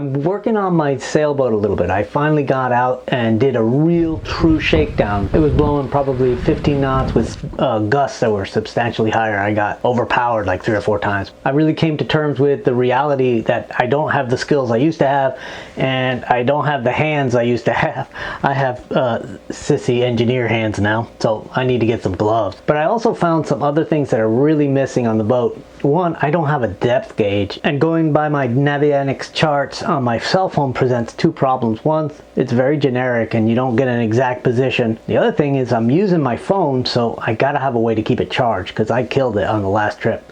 I'm working on my sailboat a little bit. I finally got out and did a real true shakedown. It was blowing probably 15 knots with gusts that were substantially higher. I got overpowered like 3 or 4 times. I really came to terms with the reality that I don't have the skills I used to have, and I don't have the hands I used to have. I have sissy engineer hands now, so I need to get some gloves. But I also found some other things that are really missing on the boat. One, I don't have a depth gauge, and going by my Navionics charts on my cell phone presents 2 problems. One, it's very generic and you don't get an exact position. The other thing is I'm using my phone, so I gotta have a way to keep it charged because I killed it on the last trip.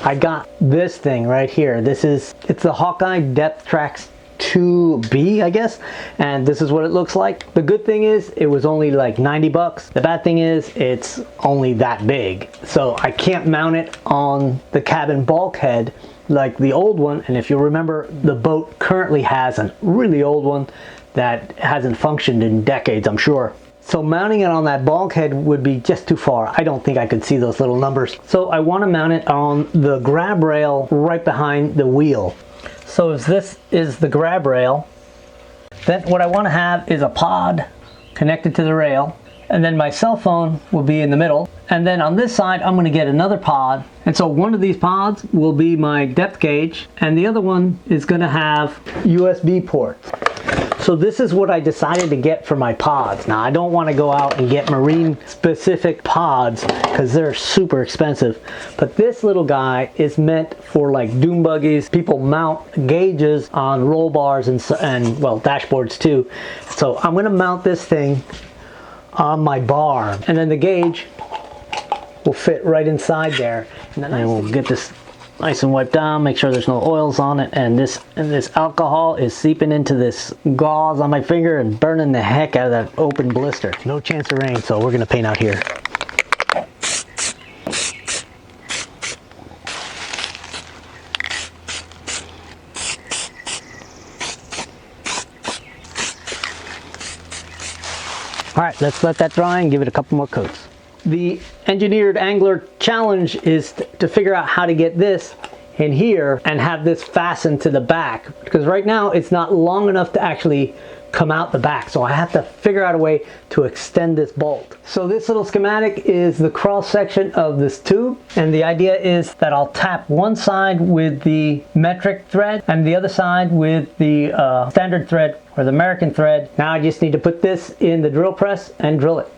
I got this thing right here. It's the Hawkeye Depth Tracks 2B, I guess, and this is what it looks like. The good thing is it was only like 90 bucks. The bad thing is it's only that big, so I can't mount it on the cabin bulkhead like the old one. And if you remember, the boat currently has a really old one that hasn't functioned in decades, I'm sure. So mounting it on that bulkhead would be just too far. I don't think I could see those little numbers. So I want to mount it on the grab rail right behind the wheel. So if this is the grab rail, then what I want to have is a pod connected to the rail, and then my cell phone will be in the middle, and then on this side I'm going to get another pod, and so one of these pods will be my depth gauge and the other one is going to have USB ports. So this is what I decided to get for my pods. Now I don't want to go out and get marine specific pods because they're super expensive, but this little guy is meant for like dune buggies. People mount gauges on roll bars and well, dashboards too. So I'm going to mount this thing on my bar, and then the gauge will fit right inside there, and then we'll get this nice and wiped down, make sure there's no oils on it, and this alcohol is seeping into this gauze on my finger and burning the heck out of that open blister. No chance of rain, so we're gonna paint out here. All right, let's let that dry and give it a couple more coats. The Engineered Angler challenge is to figure out how to get this in here and have this fastened to the back, because right now it's not long enough to actually come out the back, so I have to figure out a way to extend this bolt. So this little schematic is the cross section of this tube, and the idea is that I'll tap one side with the metric thread and the other side with the standard thread or the American thread. Now I just need to put this in the drill press and drill it.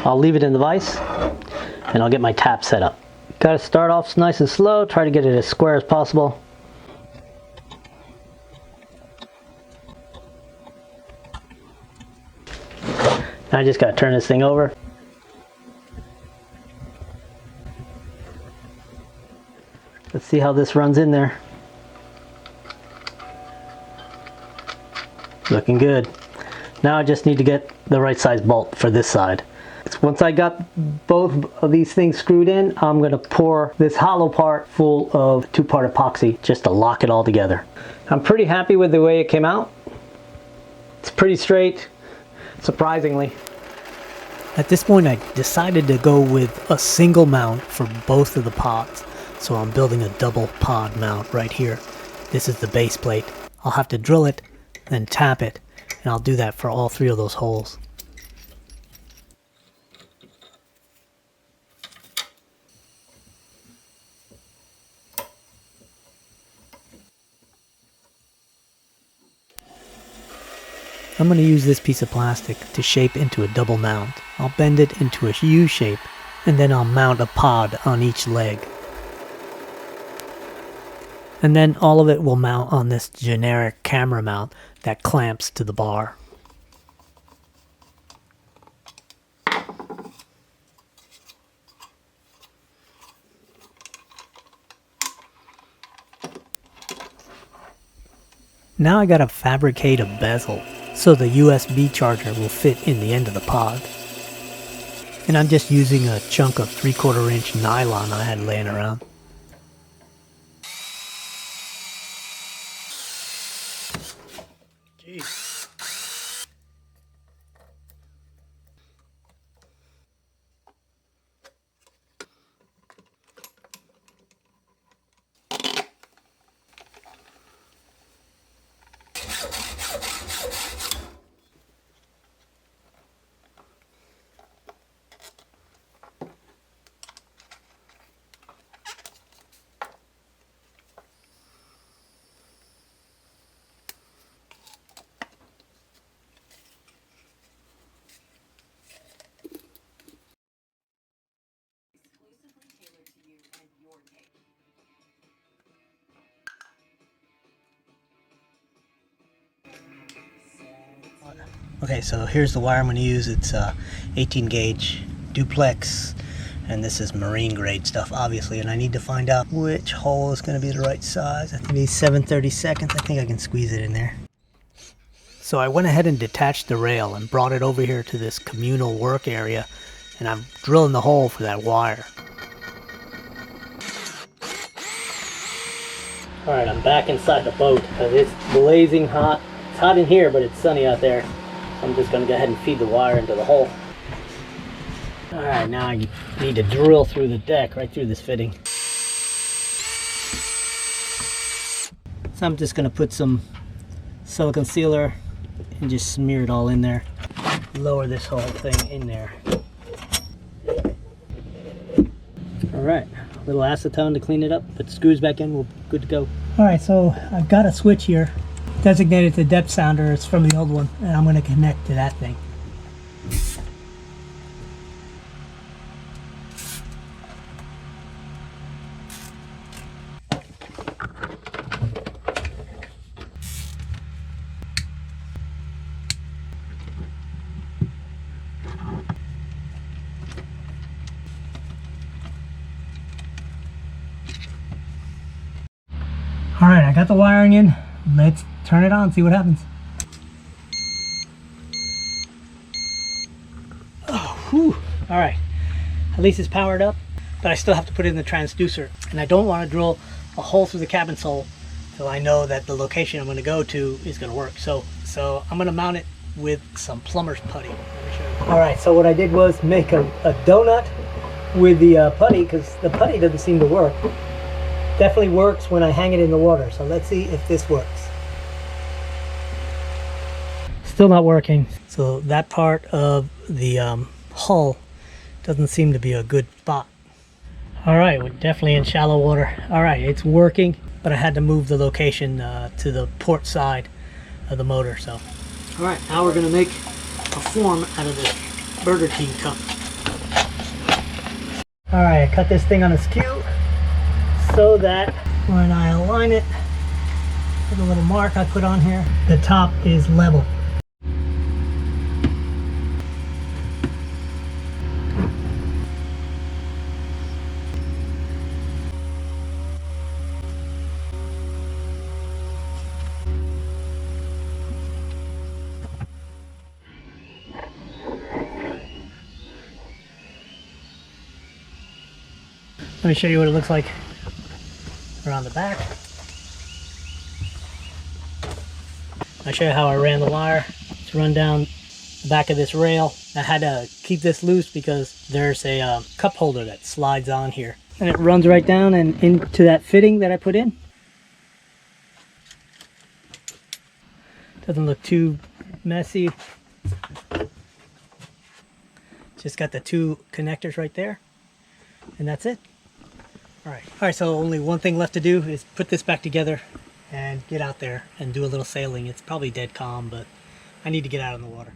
I'll leave it in the vise and I'll get my tap set up. Got to start off nice and slow, try to get it as square as possible. Now I just got to turn this thing over. Let's see how this runs in there. Looking good. Now I just need to get the right size bolt for this side. Once I got both of these things screwed in, I'm going to pour this hollow part full of 2-part epoxy just to lock it all together. I'm pretty happy with the way it came out. It's pretty straight, surprisingly. At this point I decided to go with a single mount for both of the pods. So I'm building a double pod mount right here. This is the base plate. I'll have to drill it, then tap it, and I'll do that for all 3 of those holes. I'm going to use this piece of plastic to shape into a double mount. I'll bend it into a U shape, and then I'll mount a pod on each leg. And then all of it will mount on this generic camera mount that clamps to the bar. Now I gotta fabricate a bezel so the USB charger will fit in the end of the pod. And I'm just using a chunk of 3/4 inch nylon I had laying around. Jeez. Okay, so here's the wire I'm going to use. It's 18 gauge duplex, and this is marine grade stuff, obviously, and I need to find out which hole is going to be the right size. I think these 7/32. I think I can squeeze it in there. So I went ahead and detached the rail and brought it over here to this communal work area, and I'm drilling the hole for that wire. Alright, I'm back inside the boat because it's blazing hot. It's hot in here, but it's sunny out there. So I'm just going to go ahead and feed the wire into the hole. Alright, now I need to drill through the deck, right through this fitting. So I'm just going to put some silicone sealer and just smear it all in there. Lower this whole thing in there. Alright, a little acetone to clean it up. Put the screws back in, we're good to go. Alright, so I've got a switch here designated to depth sounder. It's from the old one, and I'm going to connect to that thing. Alright, I got the wiring in. Let's turn it on, see what happens. Oh, whew. Alright, at least it's powered up, but I still have to put it in the transducer. And I don't want to drill a hole through the cabin sole till I know that the location I'm going to go to is going to work. So I'm going to mount it with some plumber's putty. Alright, so what I did was make a donut with the putty, because the putty doesn't seem to work. Definitely works when I hang it in the water, so let's see if this works. Still not working. So that part of the hull doesn't seem to be a good spot. Alright, we're definitely in shallow water. Alright, it's working, but I had to move the location to the port side of the motor. So, alright, now we're going to make a form out of this Burger King cup. Alright, I cut this thing on a skew so that when I align it with a little mark I put on here, the top is level. Let me show you what it looks like around the back. I'll show you how I ran the wire. It's run down the back of this rail. I had to keep this loose because there's a cup holder that slides on here. And it runs right down and into that fitting that I put in. Doesn't look too messy. Just got the two connectors right there. And that's it. Alright, so only one thing left to do is put this back together and get out there and do a little sailing. It's probably dead calm, but I need to get out in the water.